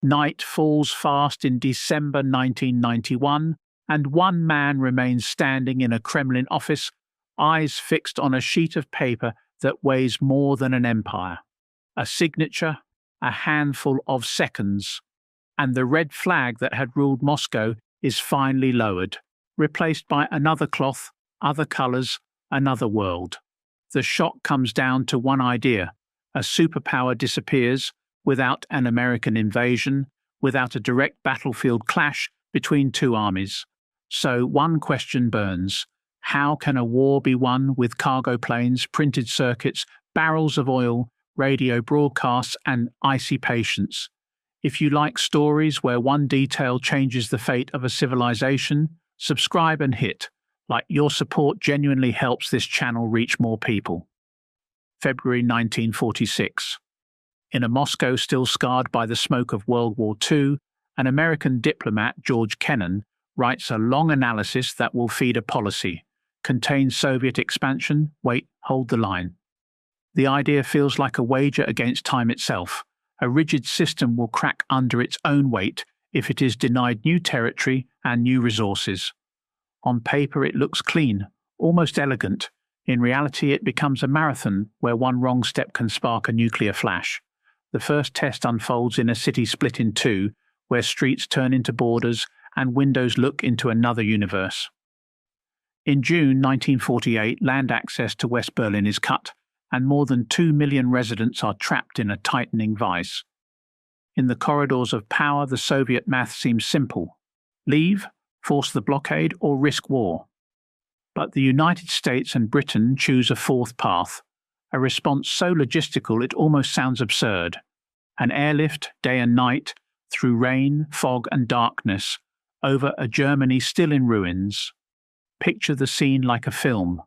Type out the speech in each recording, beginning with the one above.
Night falls fast in December 1991, and one man remains standing in a Kremlin office, eyes fixed on a sheet of paper that weighs more than an empire. A signature, a handful of seconds, and the red flag that had ruled Moscow is finally lowered, replaced by another cloth, other colours, another world. The shock comes down to one idea: a superpower disappears without an American invasion, without a direct battlefield clash between two armies. So one question burns: how can a war be won with cargo planes, printed circuits, barrels of oil, radio broadcasts, and icy patience? If you like stories where one detail changes the fate of a civilization, subscribe and hit like. Your support genuinely helps this channel reach more people. February 1946. In a Moscow still scarred by the smoke of World War II, an American diplomat, George Kennan, writes a long analysis that will feed a policy. Contains Soviet expansion, wait, hold the line. The idea feels like a wager against time itself. A rigid system will crack under its own weight if it is denied new territory and new resources. On paper it looks clean, almost elegant. In reality it becomes a marathon where one wrong step can spark a nuclear flash. The first test unfolds in a city split in two, where streets turn into borders and windows look into another universe. In June 1948, land access to West Berlin is cut, and more than 2 million residents are trapped in a tightening vice. In the corridors of power, the Soviet math seems simple: leave, force the blockade, or risk war. But the United States and Britain choose a fourth path, a response so logistical it almost sounds absurd. An airlift, day and night, through rain, fog, and darkness, over a Germany still in ruins. Picture the scene like a film.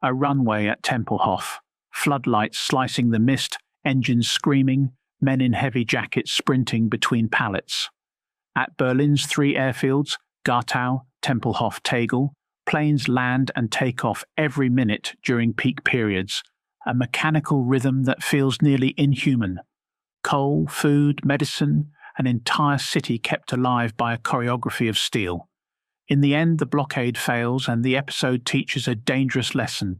A runway at Tempelhof, floodlights slicing the mist, engines screaming, men in heavy jackets sprinting between pallets. At Berlin's three airfields, Gartow, Tempelhof, Tegel, planes land and take off every minute during peak periods, a mechanical rhythm that feels nearly inhuman. Coal, food, medicine, an entire city kept alive by a choreography of steel. In the end, the blockade fails, and the episode teaches a dangerous lesson.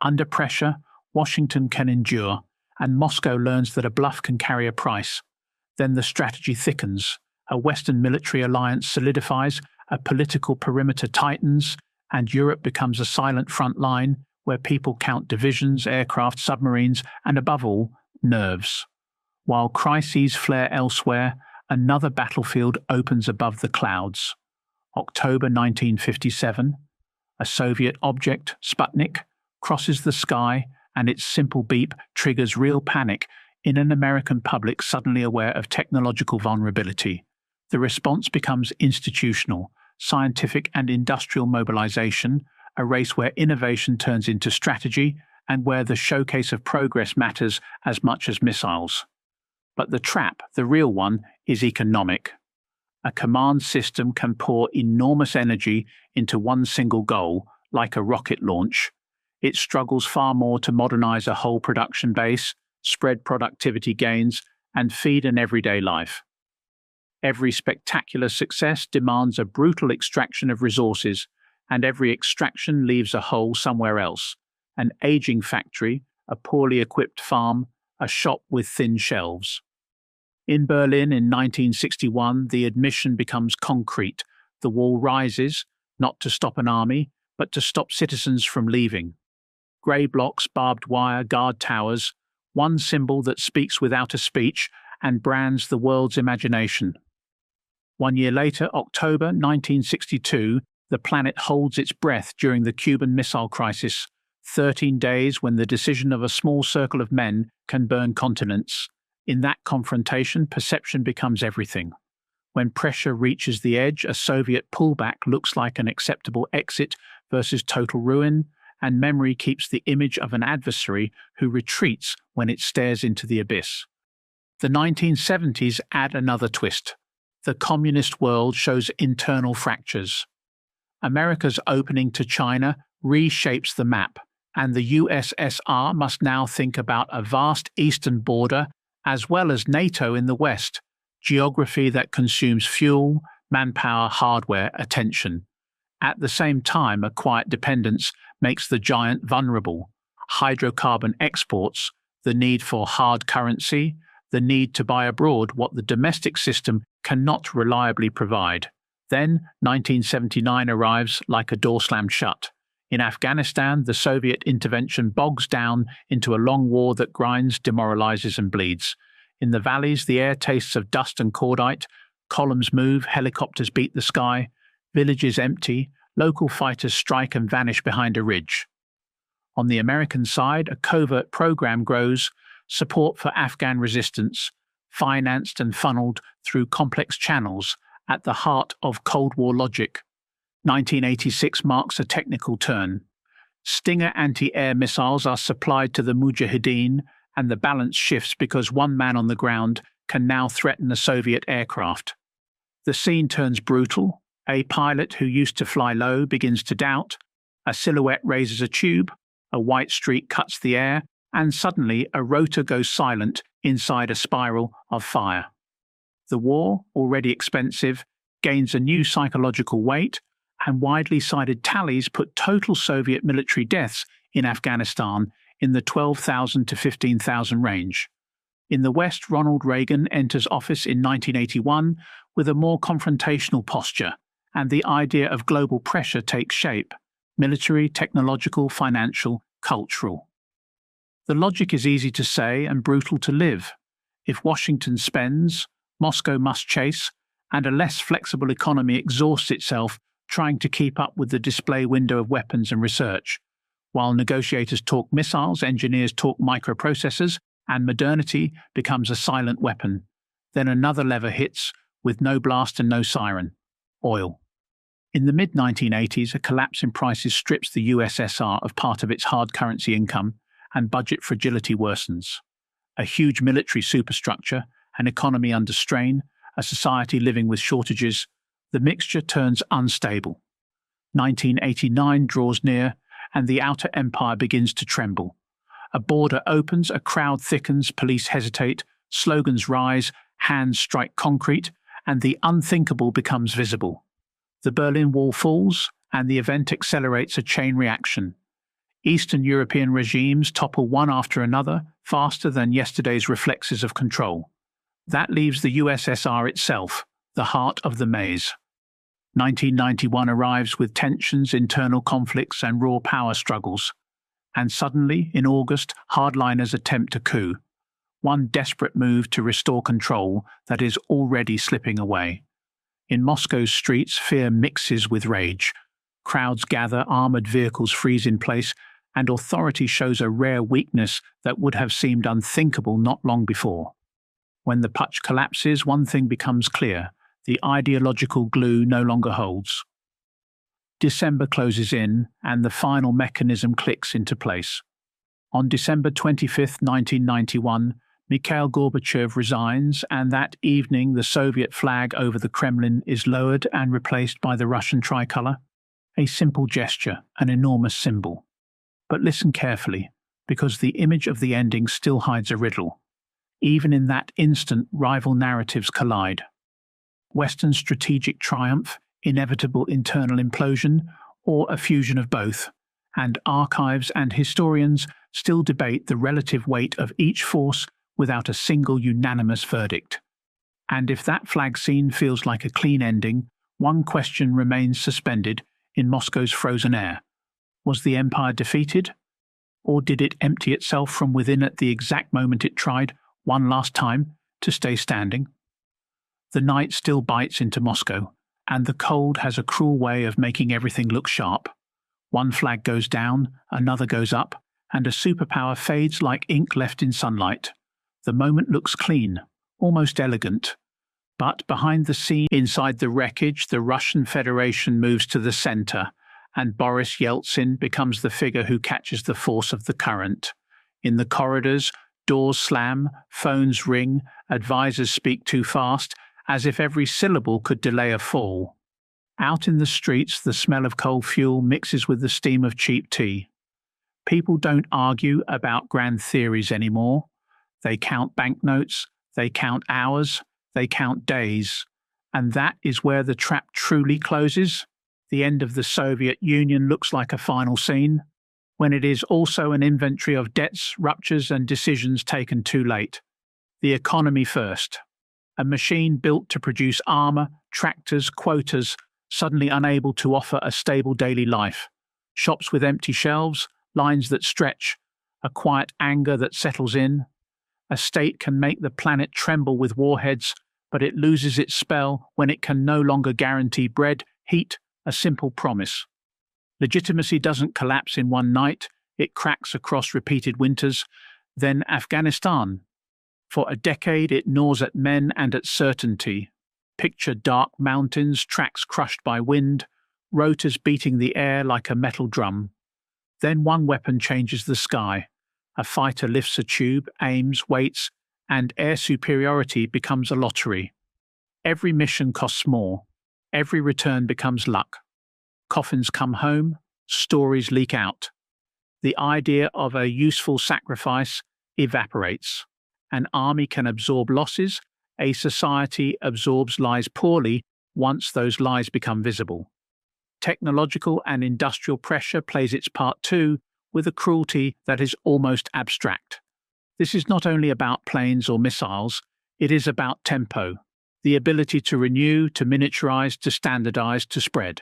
Under pressure, Washington can endure, and Moscow learns that a bluff can carry a price. Then the strategy thickens. A Western military alliance solidifies, a political perimeter tightens, and Europe becomes a silent front line where people count divisions, aircraft, submarines, and above all, nerves. While crises flare elsewhere, another battlefield opens above the clouds. October 1957, a Soviet object, Sputnik, crosses the sky, and its simple beep triggers real panic in an American public suddenly aware of technological vulnerability. The response becomes institutional, scientific and industrial mobilization, a race where innovation turns into strategy and where the showcase of progress matters as much as missiles. But the trap, the real one, is economic. A command system can pour enormous energy into one single goal, like a rocket launch. It struggles far more to modernize a whole production base, spread productivity gains, and feed an everyday life. Every spectacular success demands a brutal extraction of resources, and every extraction leaves a hole somewhere else: an aging factory, a poorly equipped farm, a shop with thin shelves. In Berlin in 1961, the admission becomes concrete. The wall rises, not to stop an army, but to stop citizens from leaving. Grey blocks, barbed wire, guard towers, one symbol that speaks without a speech and brands the world's imagination. 1 year later, October 1962, the planet holds its breath during the Cuban Missile Crisis, 13 days when the decision of a small circle of men can burn continents. In that confrontation, perception becomes everything. When pressure reaches the edge, a Soviet pullback looks like an acceptable exit versus total ruin, and memory keeps the image of an adversary who retreats when it stares into the abyss. The 1970s add another twist. The communist world shows internal fractures. America's opening to China reshapes the map, and the USSR must now think about a vast eastern border as well as NATO in the west. geography that consumes fuel, manpower, hardware, attention. At the same time, a quiet dependence makes the giant vulnerable. Hydrocarbon exports, the need for hard currency, the need to buy abroad what the domestic system cannot reliably provide. Then 1979 arrives like a door slammed shut. In Afghanistan, the Soviet intervention bogs down into a long war that grinds, demoralizes and bleeds. In the valleys, the air tastes of dust and cordite, columns move, helicopters beat the sky, villages empty, local fighters strike and vanish behind a ridge. On the American side, a covert program grows, support for Afghan resistance, financed and funneled through complex channels at the heart of Cold War logic. 1986 marks a technical turn. Stinger anti-air missiles are supplied to the Mujahideen, and the balance shifts because one man on the ground can now threaten a Soviet aircraft. The scene turns brutal. A pilot who used to fly low begins to doubt. A silhouette raises a tube. A white streak cuts the air, and suddenly a rotor goes silent inside a spiral of fire. The war, already expensive, gains a new psychological weight, and widely cited tallies put total Soviet military deaths in Afghanistan in the 12,000 to 15,000 range. In the West, Ronald Reagan enters office in 1981 with a more confrontational posture, and the idea of global pressure takes shape: military, technological, financial, cultural. The logic is easy to say and brutal to live. If Washington spends, Moscow must chase, and a less flexible economy exhausts itself trying to keep up with the display window of weapons and research. While negotiators talk missiles, engineers talk microprocessors, and modernity becomes a silent weapon. Then another lever hits, with no blast and no siren: oil. In the mid-1980s, a collapse in prices strips the USSR of part of its hard currency income, and budget fragility worsens. A huge military superstructure, an economy under strain, a society living with shortages, the mixture turns unstable. 1989 draws near, and the outer empire begins to tremble. A border opens, a crowd thickens, police hesitate, slogans rise, hands strike concrete, and the unthinkable becomes visible. The Berlin Wall falls, and the event accelerates a chain reaction. Eastern European regimes topple one after another, faster than yesterday's reflexes of control. That leaves the USSR itself, the heart of the maze. 1991 arrives with tensions, internal conflicts, and raw power struggles. And suddenly, in August, hardliners attempt a coup. One desperate move to restore control that is already slipping away. In Moscow's streets, fear mixes with rage. Crowds gather, armoured vehicles freeze in place, and authority shows a rare weakness that would have seemed unthinkable not long before. When the putsch collapses, one thing becomes clear: the ideological glue no longer holds. December closes in, and the final mechanism clicks into place. On December 25, 1991, Mikhail Gorbachev resigns, and that evening the Soviet flag over the Kremlin is lowered and replaced by the Russian tricolour. A simple gesture, an enormous symbol. But listen carefully, because the image of the ending still hides a riddle. Even in that instant, rival narratives collide. Western strategic triumph, inevitable internal implosion, or a fusion of both, and archives and historians still debate the relative weight of each force without a single unanimous verdict. And if that flag scene feels like a clean ending, one question remains suspended in Moscow's frozen air. Was the empire defeated? Or did it empty itself from within at the exact moment it tried, one last time, to stay standing? The night still bites into Moscow, and the cold has a cruel way of making everything look sharp. One flag goes down, another goes up, and a superpower fades like ink left in sunlight. The moment looks clean, almost elegant. But behind the scene, inside the wreckage, the Russian Federation moves to the center, and Boris Yeltsin becomes the figure who catches the force of the current. In the corridors, doors slam, phones ring, advisors speak too fast, as if every syllable could delay a fall. Out in the streets, the smell of coal fuel mixes with the steam of cheap tea. People don't argue about grand theories anymore. They count banknotes, they count hours, They count days. And that is where the trap truly closes. The end of the Soviet Union looks like a final scene, when it is also an inventory of debts, ruptures, and decisions taken too late. The economy first. A machine built to produce armor, tractors, quotas, suddenly unable to offer a stable daily life. Shops with empty shelves, lines that stretch, a quiet anger that settles in. A state can make the planet tremble with warheads, but it loses its spell when it can no longer guarantee bread, heat, a simple promise. Legitimacy doesn't collapse in one night, it cracks across repeated winters. Then Afghanistan. For a decade it gnaws at men and at certainty. Picture dark mountains, tracks crushed by wind, rotors beating the air like a metal drum. Then one weapon changes the sky. A fighter lifts a tube, aims, waits, and air superiority becomes a lottery. Every mission costs more. Every return becomes luck. Coffins come home, stories leak out. The idea of a useful sacrifice evaporates. An army can absorb losses, a society absorbs lies poorly once those lies become visible. Technological and industrial pressure plays its part too, with a cruelty that is almost abstract. This is not only about planes or missiles, it is about tempo, the ability to renew, to miniaturize, to standardize, to spread.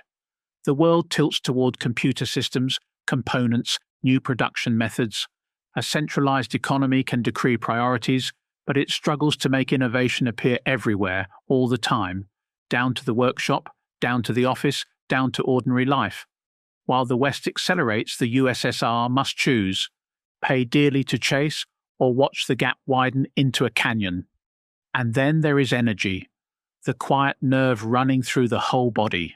The world tilts toward computer systems, components, new production methods. A centralized economy can decree priorities, but it struggles to make innovation appear everywhere, all the time, down to the workshop, down to the office, down to ordinary life. While the West accelerates, the USSR must choose, pay dearly to chase, or watch the gap widen into a canyon. And then there is energy, the quiet nerve running through the whole body.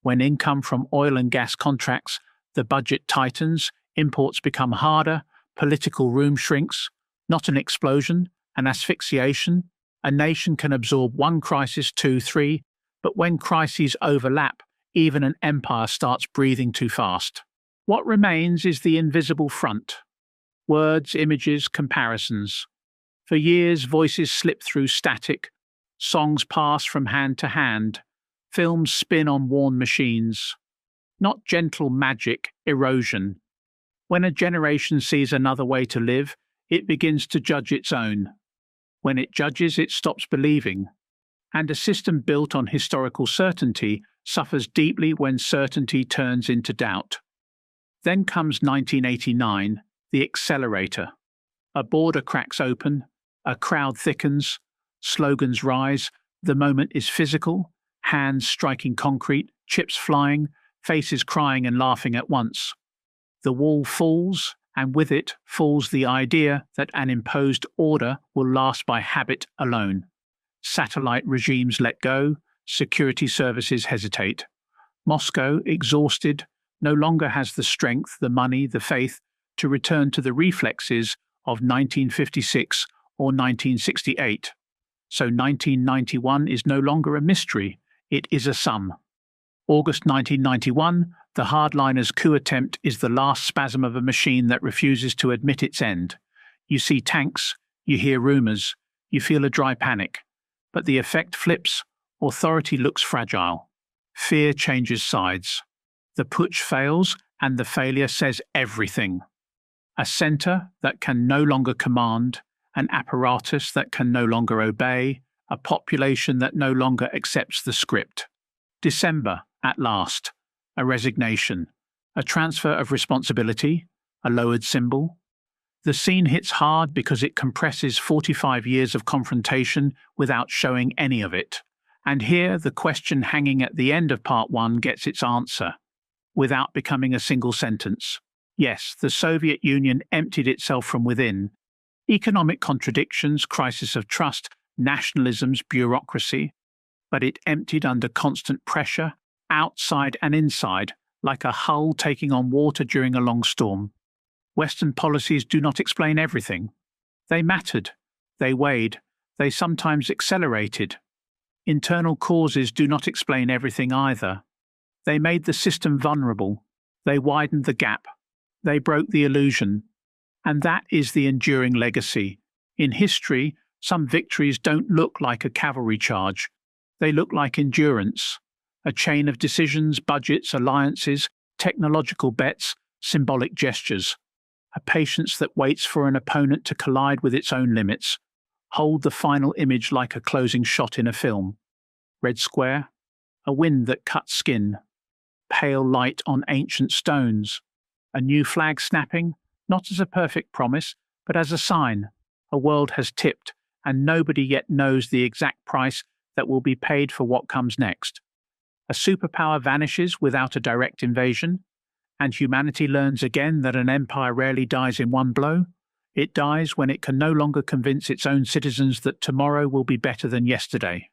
When income from oil and gas contracts, the budget tightens, imports become harder, political room shrinks, not an explosion, an asphyxiation. A nation can absorb one crisis, two, three, but when crises overlap, even an empire starts breathing too fast. What remains is the invisible front. Words, images, comparisons. For years, voices slip through static, songs pass from hand to hand, films spin on worn machines. Not gentle magic, erosion. When a generation sees another way to live, it begins to judge its own. When it judges, it stops believing. And a system built on historical certainty suffers deeply when certainty turns into doubt. Then comes 1989, the accelerator. A border cracks open, a crowd thickens, slogans rise, the moment is physical, hands striking concrete, chips flying, faces crying and laughing at once. The wall falls, and with it falls the idea that an imposed order will last by habit alone. Satellite regimes let go, security services hesitate. Moscow, exhausted, no longer has the strength, the money, the faith to return to the reflexes of 1956 or 1968. So 1991 is no longer a mystery, it is a sum. August 1991, the hardliners' coup attempt is the last spasm of a machine that refuses to admit its end. You see tanks, you hear rumors, you feel a dry panic. But the effect flips, authority looks fragile. Fear changes sides. The putsch fails, and the failure says everything. A center that can no longer command, an apparatus that can no longer obey, a population that no longer accepts the script. December, at last. A resignation, a transfer of responsibility, a lowered symbol. The scene hits hard because it compresses 45 years of confrontation without showing any of it. And here the question hanging at the end of part one gets its answer, without becoming a single sentence. Yes, the Soviet Union emptied itself from within. Economic contradictions, crisis of trust, nationalisms, bureaucracy. But it emptied under constant pressure, outside and inside, like a hull taking on water during a long storm. Western policies do not explain everything. They mattered, they weighed, they sometimes accelerated. Internal causes do not explain everything either. They made the system vulnerable, they widened the gap, they broke the illusion. And that is the enduring legacy. In history, Some victories don't look like a cavalry charge. They look like endurance, a chain of decisions, budgets, alliances, technological bets, symbolic gestures, a patience that waits for an opponent to collide with its own limits, hold the final image like a closing shot in a film. Red square, a wind that cuts skin, pale light on ancient stones, a new flag snapping, not as a perfect promise, but as a sign. A world has tipped, and nobody yet knows the exact price that will be paid for what comes next. A superpower vanishes without a direct invasion, and humanity learns again that an empire rarely dies in one blow. It dies when it can no longer convince its own citizens that tomorrow will be better than yesterday.